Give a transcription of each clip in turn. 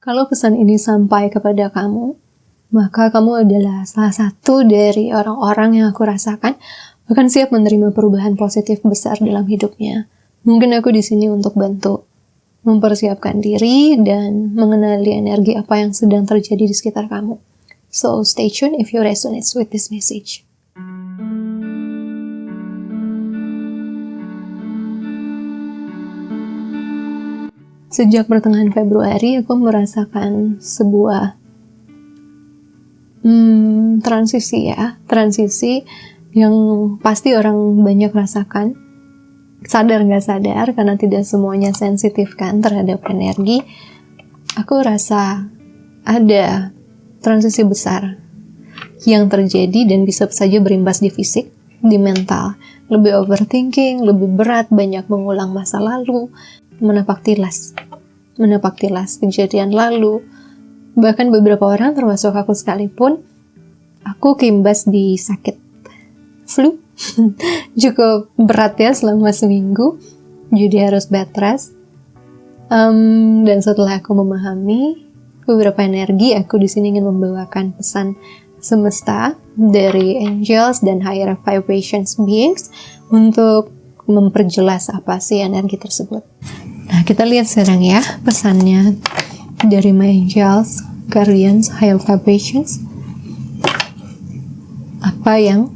Kalau pesan ini sampai kepada kamu, maka kamu adalah salah satu dari orang-orang yang aku rasakan akan siap menerima perubahan positif besar dalam hidupnya. Mungkin aku di sini untuk bantu mempersiapkan diri dan mengenali energi apa yang sedang terjadi di sekitar kamu. So stay tuned if you resonate with this message. Sejak pertengahan Februari, aku merasakan sebuah transisi yang pasti orang banyak rasakan, sadar nggak sadar, karena tidak semuanya sensitif kan terhadap energi. Aku rasa ada transisi besar yang terjadi dan bisa saja berimbas di fisik, di mental. Lebih overthinking, lebih berat, banyak mengulang masa lalu, menapak tilas kejadian lalu. Bahkan beberapa orang termasuk aku sekalipun, aku keimbas di sakit flu cukup berat ya selama seminggu, jadi harus bed rest. Dan setelah aku memahami beberapa energi, aku di sini ingin membawakan pesan semesta dari angels dan higher vibrations beings untuk memperjelas apa sih energi tersebut. Nah, kita lihat sekarang ya pesannya dari my angels, guardians, higher vibrations. Apa yang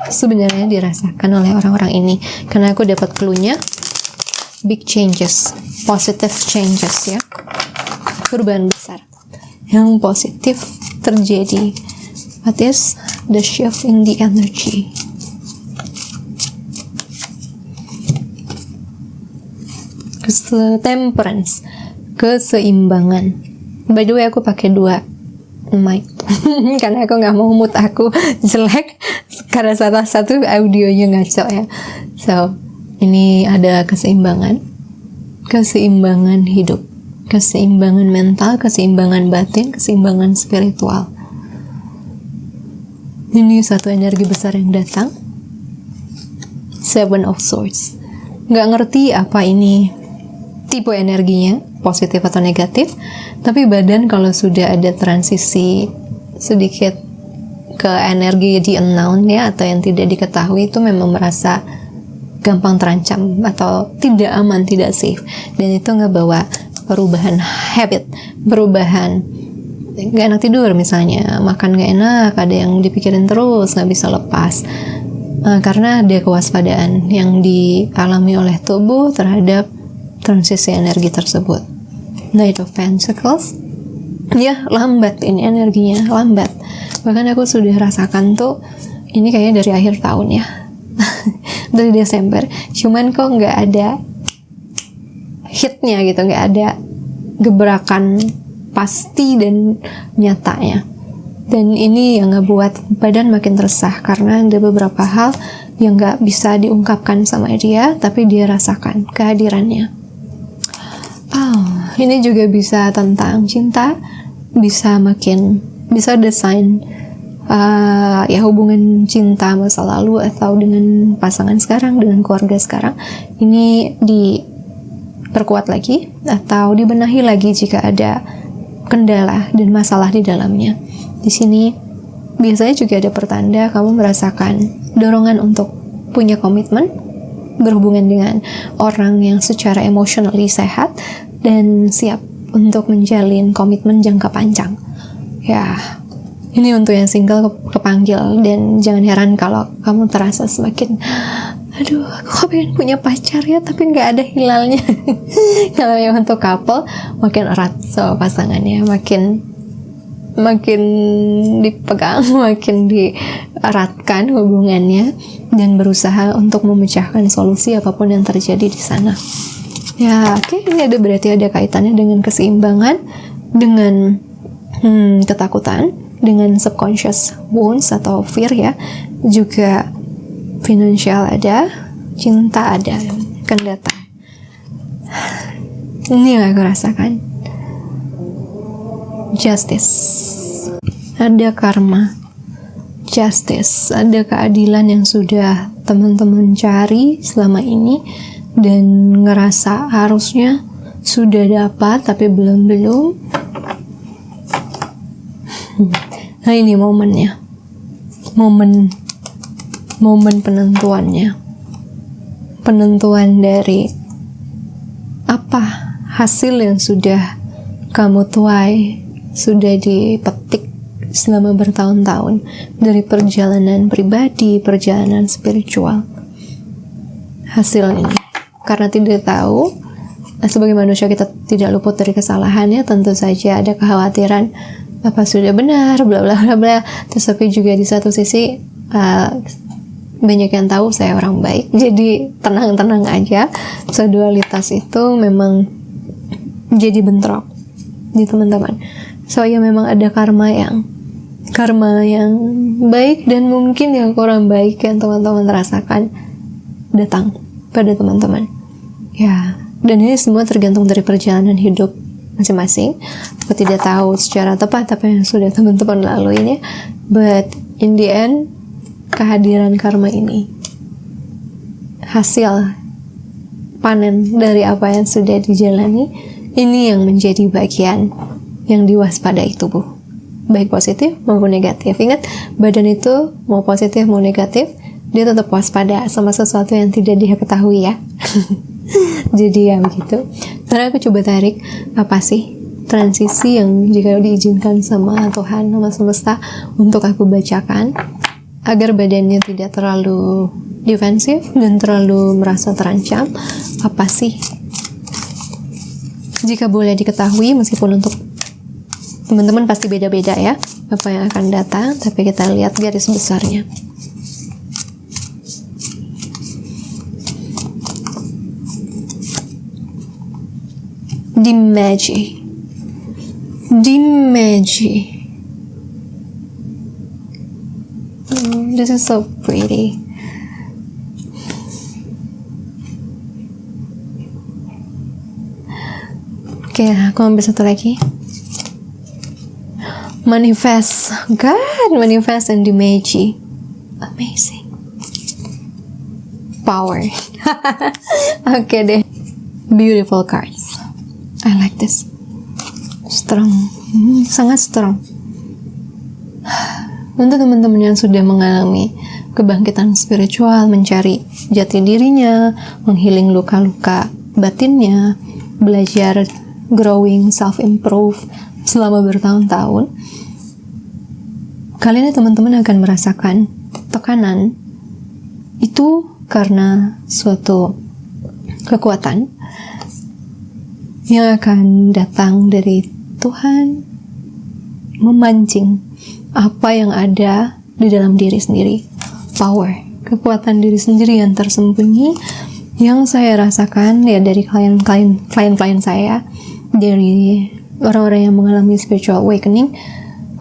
sebenarnya dirasakan oleh orang-orang ini? Karena aku dapat clue-nya, big changes, positive changes ya. Perubahan besar yang positif terjadi. What is the shift in the energy? Temperance, keseimbangan. By the way, aku pakai 2 mic karena aku nggak mau mood aku jelek karena salah satu audionya ngaco ya. So, ini ada keseimbangan hidup, keseimbangan mental, keseimbangan batin, keseimbangan spiritual. Ini satu energi besar yang datang. 7 of Swords. Nggak ngerti apa ini tipe energinya, positif atau negatif, tapi badan kalau sudah ada transisi sedikit ke energi di unknown ya, atau yang tidak diketahui, itu memang merasa gampang terancam atau tidak aman, tidak safe. Dan itu ngebawa perubahan habit, perubahan gak enak tidur misalnya, makan gak enak, ada yang dipikirin terus, gak bisa lepas. Karena ada kewaspadaan yang dialami oleh tubuh terhadap transisi energi tersebut. Knight of Pentacles, ya lambat, ini energinya lambat. Bahkan aku sudah rasakan tuh, ini kayaknya dari akhir tahun ya, dari Desember, cuman kok nggak ada hitnya gitu, nggak ada gebrakan pasti dan nyatanya. Dan ini yang ngebuat badan makin resah, karena ada beberapa hal yang nggak bisa diungkapkan sama dia, tapi dia rasakan kehadirannya. Ini juga bisa tentang cinta, bisa desain ya hubungan cinta masa lalu atau dengan pasangan sekarang, dengan keluarga sekarang. Ini diperkuat lagi atau dibenahi lagi jika ada kendala dan masalah di dalamnya. Di sini biasanya juga ada pertanda kamu merasakan dorongan untuk punya komitmen, berhubungan dengan orang yang secara emotionally sehat dan siap untuk menjalin komitmen jangka panjang. Ya, ini untuk yang single kepanggil, dan jangan heran kalau kamu terasa semakin, aduh, aku pengen punya pacar ya, tapi nggak ada hilalnya. Kalau yang untuk couple, makin erat so pasangannya, makin dipegang, makin dieratkan hubungannya, dan berusaha untuk memecahkan solusi apapun yang terjadi di sana. Ya, oke, ini berarti ada kaitannya dengan keseimbangan, dengan ketakutan, dengan subconscious wounds atau fear ya, juga financial ada, cinta ada, akan datang. Ini yang aku rasakan. Justice, ada karma, justice, ada keadilan yang sudah teman-teman cari selama ini dan ngerasa harusnya sudah dapat tapi belum. Nah, ini momennya. Momen penentuannya. Penentuan dari apa hasil yang sudah kamu tuai, sudah dipetik selama bertahun-tahun dari perjalanan pribadi, perjalanan spiritual. Hasil ini. Karena tidak tahu, sebagai manusia kita tidak luput dari kesalahannya, tentu saja ada kekhawatiran apa sudah benar, bla bla bla bla. Tapi juga di satu sisi banyak yang tahu saya orang baik, jadi tenang-tenang aja. So, dualitas itu memang jadi bentrok di teman-teman. So, ya memang ada karma yang baik dan mungkin yang kurang baik yang teman-teman rasakan datang pada teman-teman. Ya, dan ini semua tergantung dari perjalanan hidup masing-masing. Aku tidak tahu secara tepat apa yang sudah teman-teman lalui ini, but in the end, kehadiran karma ini hasil panen dari apa yang sudah dijalani, ini yang menjadi bagian yang diwaspadai tubuh, baik positif maupun negatif. Ingat, badan itu mau positif mau negatif, dia tetap waspada sama sesuatu yang tidak dia ketahui ya. Jadi ya begitu. Karena aku coba tarik apa sih transisi yang jika diizinkan sama Tuhan, sama semesta untuk aku bacakan, agar badannya tidak terlalu defensif dan terlalu merasa terancam. Apa sih? Jika boleh diketahui, meskipun untuk teman-teman pasti beda-beda ya apa yang akan datang, tapi kita lihat garis besarnya. Dimaji. This is so pretty. Oke, aku ambil satu lagi. Manifest. God, manifest and Dimaji. Amazing. Power. Oke deh. Beautiful cards. I like this. Strong. Sangat strong. Untuk teman-teman yang sudah mengalami kebangkitan spiritual, mencari jati dirinya, menghealing luka-luka batinnya, belajar growing, self-improve selama bertahun-tahun, kalian teman-teman akan merasakan tekanan itu karena suatu kekuatan yang akan datang dari Tuhan, memancing apa yang ada di dalam diri sendiri. Power, kekuatan diri sendiri yang tersembunyi, yang saya rasakan ya dari klien-klien saya, dari orang-orang yang mengalami spiritual awakening.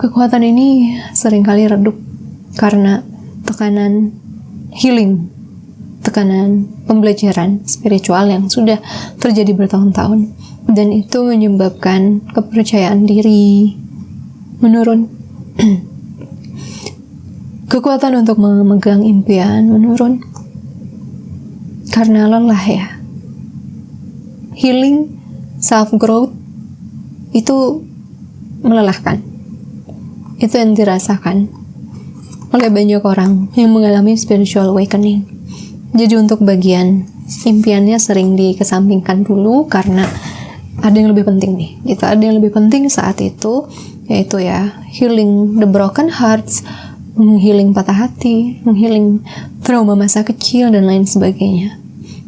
Kekuatan ini seringkali redup karena tekanan healing, tekanan pembelajaran spiritual yang sudah terjadi bertahun-tahun, dan itu menyebabkan kepercayaan diri menurun. Kekuatan untuk memegang impian menurun karena lelah ya. Healing, self-growth itu melelahkan. Itu yang dirasakan oleh banyak orang yang mengalami spiritual awakening. Jadi untuk bagian impiannya sering dikesampingkan dulu karena ada yang lebih penting nih. Gitu, ada yang lebih penting saat itu, yaitu ya healing the broken hearts, menghealing patah hati, menghealing trauma masa kecil dan lain sebagainya.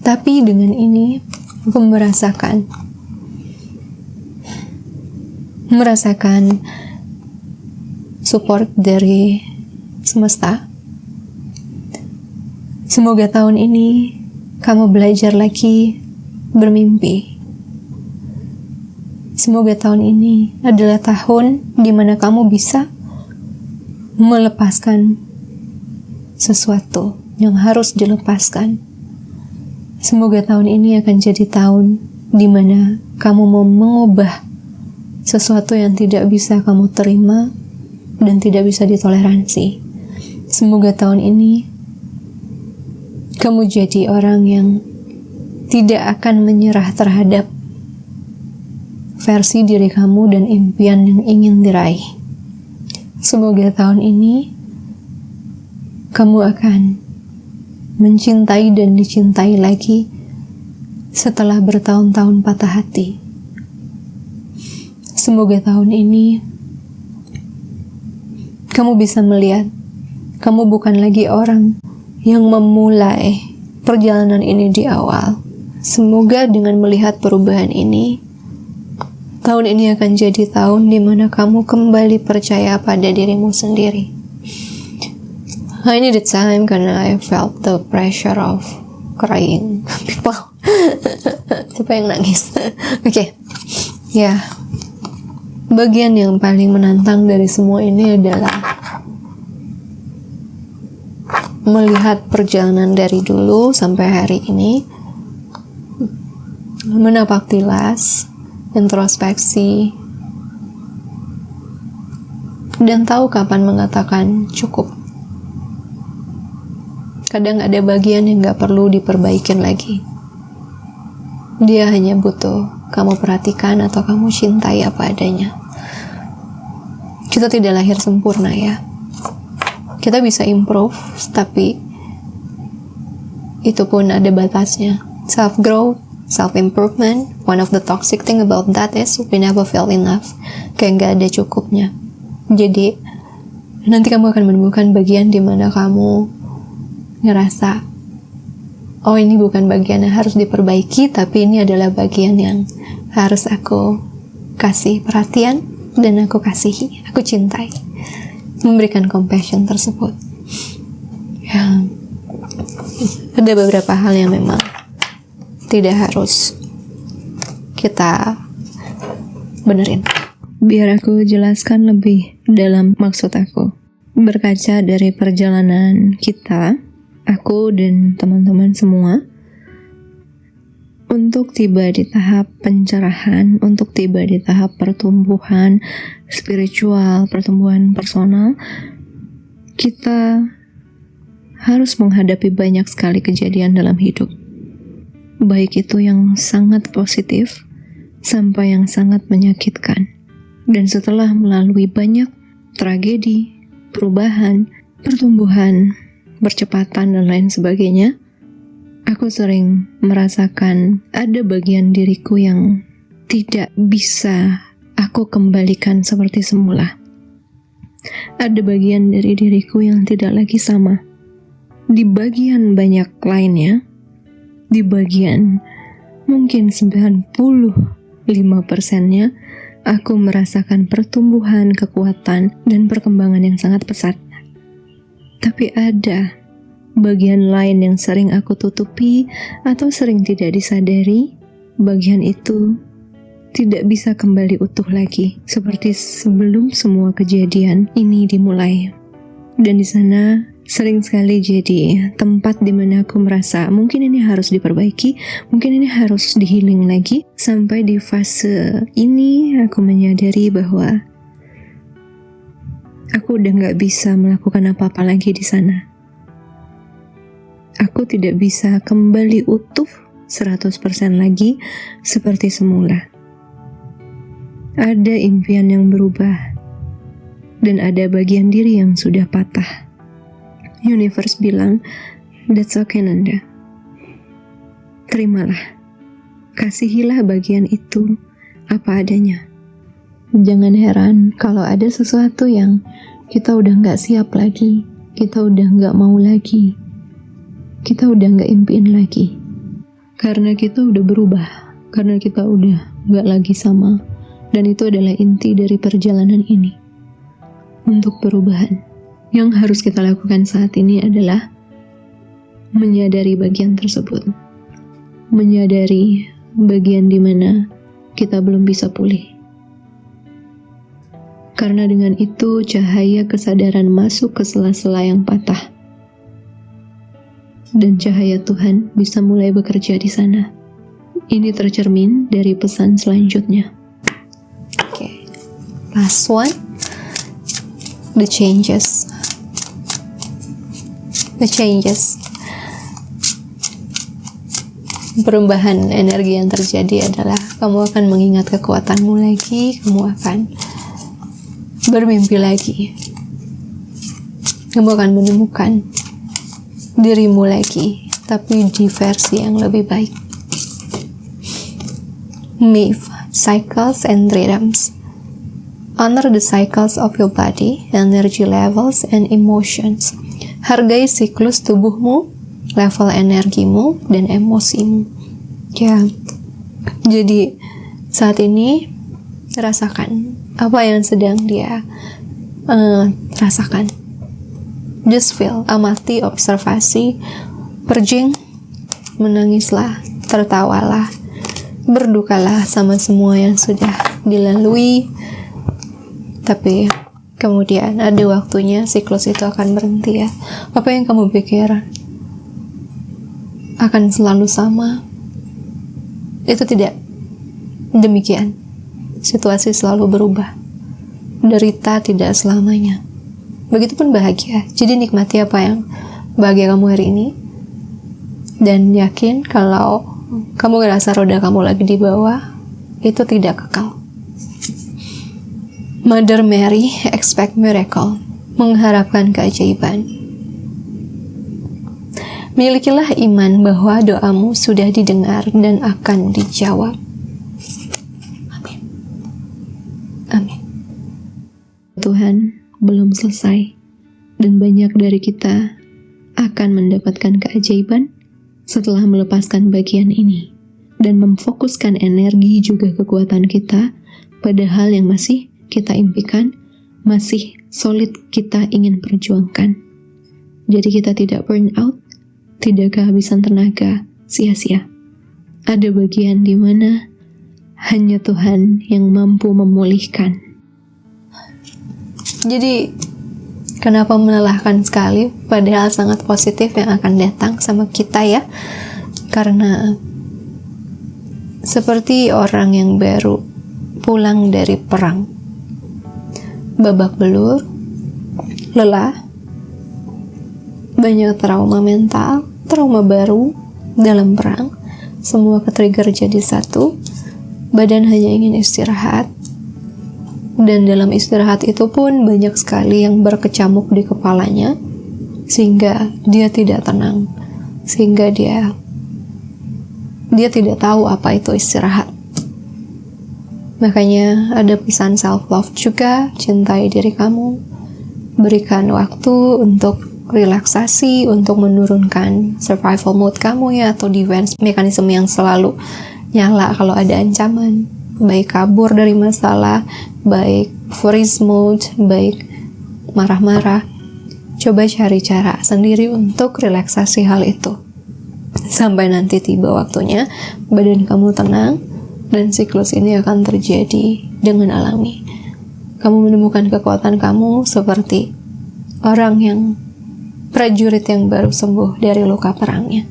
Tapi dengan ini aku merasakan support dari semesta. Semoga tahun ini kamu belajar lagi bermimpi. Semoga tahun ini adalah tahun di mana kamu bisa melepaskan sesuatu yang harus dilepaskan. Semoga tahun ini akan jadi tahun di mana kamu mau mengubah sesuatu yang tidak bisa kamu terima dan tidak bisa ditoleransi. Semoga tahun ini kamu jadi orang yang tidak akan menyerah terhadap versi diri kamu dan impian yang ingin diraih. Semoga tahun ini kamu akan mencintai dan dicintai lagi setelah bertahun-tahun patah hati. Semoga tahun ini kamu bisa melihat kamu bukan lagi orang yang memulai perjalanan ini di awal. Semoga dengan melihat perubahan ini, tahun ini akan jadi tahun di mana kamu kembali percaya pada dirimu sendiri. I needed time karena I felt the pressure of crying people. Siapa yang nangis? Oke. Ya. Bagian yang paling menantang dari semua ini adalah melihat perjalanan dari dulu sampai hari ini, menapak tilas, introspeksi, dan tahu kapan mengatakan cukup. Kadang ada bagian yang gak perlu diperbaikin lagi. Dia hanya butuh kamu perhatikan atau kamu cintai apa adanya. Kita tidak lahir sempurna ya. Kita bisa improve, tapi itu pun ada batasnya. Self-growth, self-improvement, one of the toxic thing about that is we never feel enough. Kayak gak ada cukupnya. Jadi, nanti kamu akan menemukan bagian di mana kamu ngerasa, oh ini bukan bagian yang harus diperbaiki, tapi ini adalah bagian yang harus aku kasih perhatian dan aku kasihi, aku cintai. Memberikan compassion tersebut. Ya, ada beberapa hal yang memang tidak harus kita benerin. Biar aku jelaskan lebih dalam maksud aku. Berkaca dari perjalanan kita, aku dan teman-teman semua, untuk tiba di tahap pencerahan, untuk tiba di tahap pertumbuhan spiritual, pertumbuhan personal, kita harus menghadapi banyak sekali kejadian dalam hidup. Baik itu yang sangat positif, sampai yang sangat menyakitkan. Dan setelah melalui banyak tragedi, perubahan, pertumbuhan, percepatan, dan lain sebagainya, aku sering merasakan ada bagian diriku yang tidak bisa aku kembalikan seperti semula. Ada bagian dari diriku yang tidak lagi sama. Di bagian banyak lainnya, di bagian mungkin 95%-nya, aku merasakan pertumbuhan, kekuatan, dan perkembangan yang sangat pesat. Tapi ada bagian lain yang sering aku tutupi atau sering tidak disadari. Bagian itu tidak bisa kembali utuh lagi seperti sebelum semua kejadian ini dimulai. Dan di sana sering sekali jadi tempat di mana aku merasa mungkin ini harus diperbaiki, mungkin ini harus di-healing lagi. Sampai di fase ini aku menyadari bahwa aku udah gak bisa melakukan apa-apa lagi di sana. Aku tidak bisa kembali utuh 100% lagi seperti semula. Ada impian yang berubah, dan ada bagian diri yang sudah patah. Universe bilang, that's okay Nanda. Terimalah, kasihilah bagian itu apa adanya. Jangan heran kalau ada sesuatu yang kita udah gak siap lagi, kita udah gak mau lagi, kita udah gak impiin lagi. Karena kita udah berubah, karena kita udah gak lagi sama. Dan itu adalah inti dari perjalanan ini. Untuk perubahan, yang harus kita lakukan saat ini adalah menyadari bagian tersebut. Menyadari bagian di mana kita belum bisa pulih. Karena dengan itu cahaya kesadaran masuk ke sela-sela yang patah. Dan cahaya Tuhan bisa mulai bekerja di sana. Ini tercermin dari pesan selanjutnya. Last one, the changes. Perubahan energi yang terjadi adalah kamu akan mengingat kekuatanmu lagi, kamu akan bermimpi lagi, kamu akan menemukan dirimu lagi, tapi di versi yang lebih baik. Myth, cycles and rhythms. Honor the cycles of your body, energy levels, and emotions. Hargai siklus tubuhmu, level energimu, dan emosimu. Ya, jadi saat ini rasakan apa yang sedang dia rasakan. Just feel, amati, observasi, purging, menangislah, tertawalah, berdukalah sama semua yang sudah dilalui. Tapi kemudian ada waktunya siklus itu akan berhenti ya. Apa yang kamu pikir akan selalu sama? Itu tidak demikian. Situasi selalu berubah. Derita tidak selamanya. Begitupun bahagia. Jadi nikmati apa yang bahagia kamu hari ini. Dan yakin kalau kamu ngerasa roda kamu lagi di bawah, itu tidak kekal. Mother Mary, expect miracle, mengharapkan keajaiban. Milikilah iman bahwa doamu sudah didengar dan akan dijawab. Amin. Amin. Tuhan belum selesai, dan banyak dari kita akan mendapatkan keajaiban setelah melepaskan bagian ini dan memfokuskan energi juga kekuatan kita pada hal yang masih kita impikan, masih solid kita ingin perjuangkan. Jadi kita tidak burn out, tidak kehabisan tenaga sia-sia. Ada bagian di mana hanya Tuhan yang mampu memulihkan. Jadi kenapa melelahkan sekali, padahal sangat positif yang akan datang sama kita ya. Karena seperti orang yang baru pulang dari perang, babak belur, lelah, banyak trauma mental, trauma baru dalam perang, semua ke-trigger jadi satu, badan hanya ingin istirahat, dan dalam istirahat itu pun banyak sekali yang berkecamuk di kepalanya, sehingga dia tidak tenang, sehingga dia tidak tahu apa itu istirahat. Makanya ada pesan self-love juga, cintai diri kamu, berikan waktu untuk relaksasi, untuk menurunkan survival mode kamu ya, atau defense mekanisme yang selalu nyala kalau ada ancaman, baik kabur dari masalah, baik freeze mode, baik marah-marah. Coba cari cara sendiri untuk relaksasi hal itu, sampai nanti tiba waktunya badan kamu tenang, dan siklus ini akan terjadi dengan alami. Kamu menemukan kekuatan kamu seperti orang yang prajurit yang baru sembuh dari luka perangnya,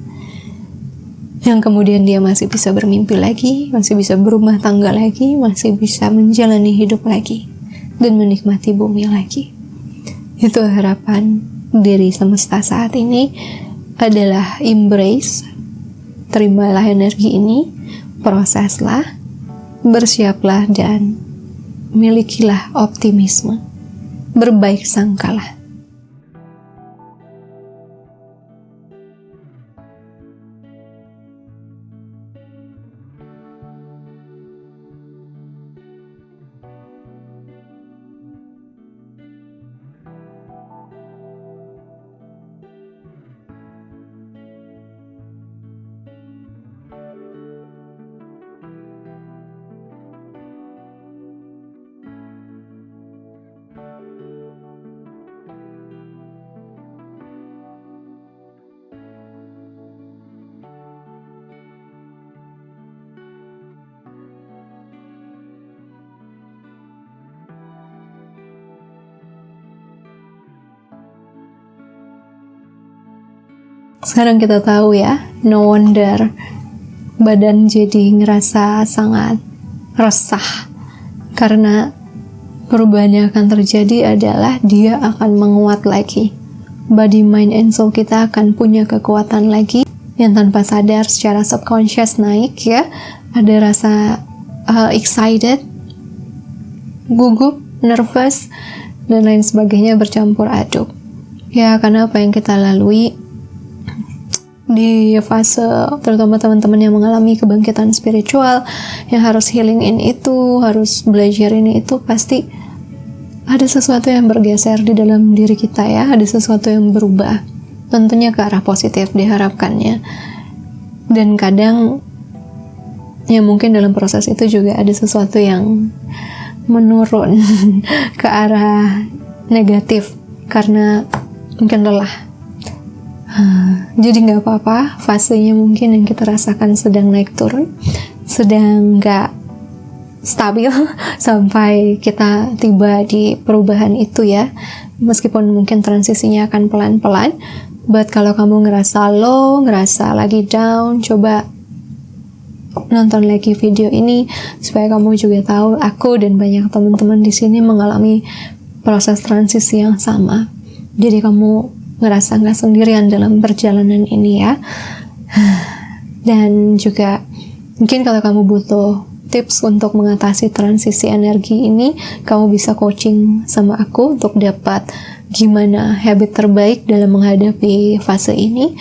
yang kemudian dia masih bisa bermimpi lagi, masih bisa berumah tangga lagi, masih bisa menjalani hidup lagi, dan menikmati bumi lagi. Itu harapan diri semesta saat ini adalah embrace, terimalah energi ini, proseslah, bersiaplah, dan milikilah optimisme. Berbaik sangkalah. Sekarang kita tahu ya, no wonder badan jadi ngerasa sangat resah, karena perubahan yang akan terjadi adalah dia akan menguat lagi. Body, mind, and soul kita akan punya kekuatan lagi yang tanpa sadar secara subconscious naik ya. Ada rasa excited, gugup, nervous, dan lain sebagainya bercampur aduk. Ya, karena apa yang kita lalui di fase, terutama teman-teman yang mengalami kebangkitan spiritual, yang harus healing in itu, harus belajar ini itu, pasti ada sesuatu yang bergeser di dalam diri kita ya, ada sesuatu yang berubah, tentunya ke arah positif diharapkannya. Dan kadang ya mungkin dalam proses itu juga ada sesuatu yang menurun ke arah negatif karena mungkin lelah. Jadi nggak apa-apa, fasenya mungkin yang kita rasakan sedang naik turun, sedang nggak stabil sampai kita tiba di perubahan itu ya. Meskipun mungkin transisinya akan pelan-pelan, but kalau kamu ngerasa low, ngerasa lagi down, coba nonton lagi video ini supaya kamu juga tahu aku dan banyak teman-teman di sini mengalami proses transisi yang sama. Jadi kamu ngerasa nggak sendirian dalam perjalanan ini ya. Dan juga mungkin kalau kamu butuh tips untuk mengatasi transisi energi ini, kamu bisa coaching sama aku untuk dapat gimana habit terbaik dalam menghadapi fase ini.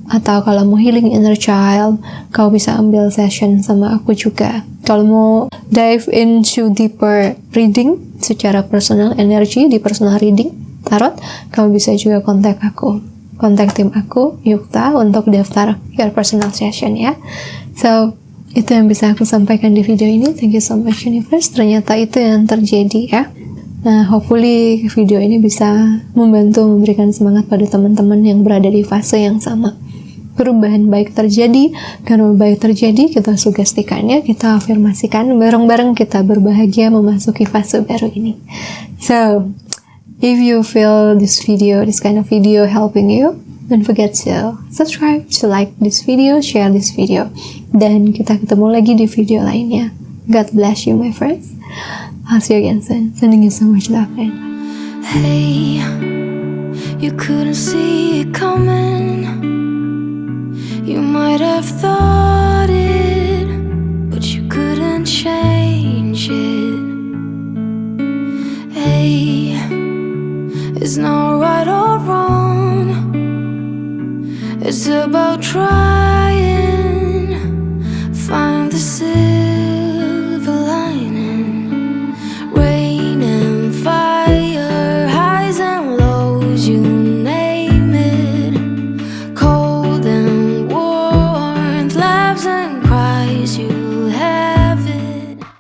Atau kalau mau healing inner child, kamu bisa ambil session sama aku juga. Kalau mau dive into deeper reading secara personal energy di personal reading tarot, kamu bisa juga kontak aku, kontak tim aku, Yukta, untuk daftar your personal session ya. So, itu yang bisa aku sampaikan di video ini. Thank you so much universe, ternyata itu yang terjadi ya. Nah, hopefully video ini bisa membantu memberikan semangat pada teman-teman yang berada di fase yang sama. Perubahan baik terjadi, karena baik terjadi kita sugestikannya, kita afirmasikan, bareng-bareng kita berbahagia memasuki fase baru ini. So, if you feel this kind of video helping you, don't forget to subscribe, to like this video, share this video. Dan kita ketemu lagi di video lainnya. God bless you my friends. I'll see you again soon. Sending you so much love and hey, you couldn't see it coming. You might have thought it, but you couldn't change it. Hey, it's not right or wrong. It's about trying, find the